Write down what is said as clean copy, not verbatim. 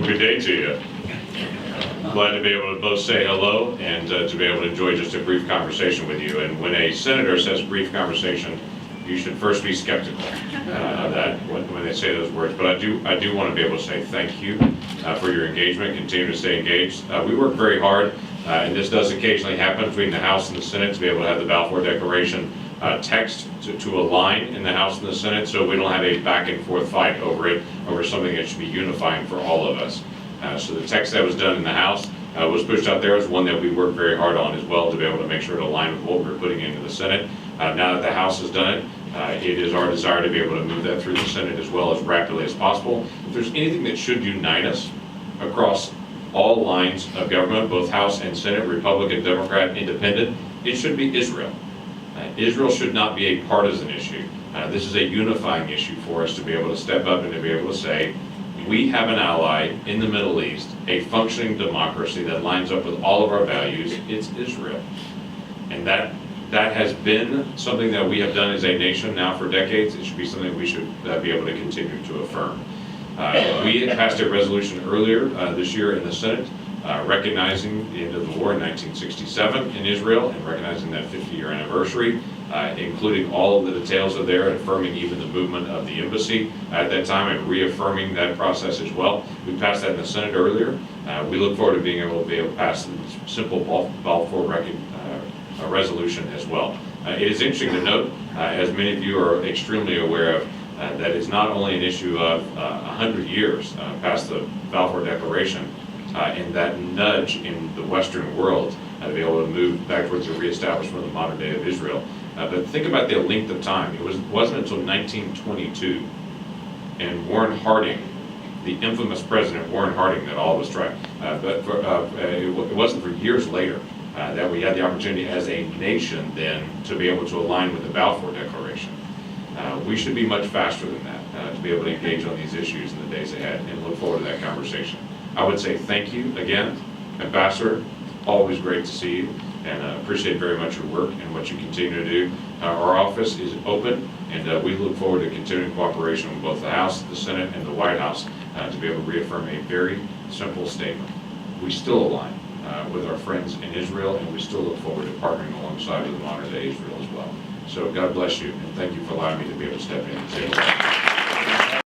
Well, good day to you. Glad to be able to both say hello and to be able to enjoy just a brief conversation with you. And when a senator says brief conversation, you should first be skeptical of that when they say those words. But I do want to be able to say thank you for your engagement. Continue to stay engaged. We work very hard, and this does occasionally happen between the House and the Senate to be able to have the Balfour Declaration text to align in the House and the Senate, so we don't have a back and forth fight over something that should be unifying for all of us. So the text that was done in the House was pushed out there as one that we worked very hard on as well to be able to make sure to align with what we're putting into the Senate. Now that the House has done it, it is our desire to be able to move that through the Senate as well as rapidly as possible. If there's anything that should unite us across all lines of government, both House and Senate, Republican, Democrat, Independent, it should be Israel. Israel should not be a partisan issue. This is a unifying issue for us to be able to step up and to be able to say, we have an ally in the Middle East, a functioning democracy that lines up with all of our values. It's Israel. And that has been something that we have done as a nation now for decades. It should be something we should be able to continue to affirm. We had passed a resolution earlier this year in the Senate recognizing the end of the war in 1967 in Israel and recognizing that 50-year anniversary, including all of the details of there and affirming even the movement of the embassy at that time and reaffirming that process as well. We passed that in the Senate earlier. We look forward to being able to pass the simple Balfour resolution as well. It is interesting to note, as many of you are extremely aware of, that it's not only an issue of 100 years past the Balfour Declaration, and that nudge in the Western world to be able to move back towards the reestablishment of the modern day of Israel. But think about the length of time. It wasn't until 1922, and Warren Harding, the infamous President Warren Harding, that all was tried. It wasn't for years later that we had the opportunity as a nation then to be able to align with the Balfour Declaration. We should be much faster than that to be able to engage on these issues in the days ahead and look forward to that conversation. I would say thank you again, Ambassador. Always great to see you, and appreciate very much your work and what you continue to do. Our office is open, and we look forward to continuing cooperation with both the House, the Senate, and the White House to be able to reaffirm a very simple statement. We still align with our friends in Israel, and we still look forward to partnering alongside with the modern day Israel as well. So God bless you, and thank you for allowing me to be able to step in and say hello.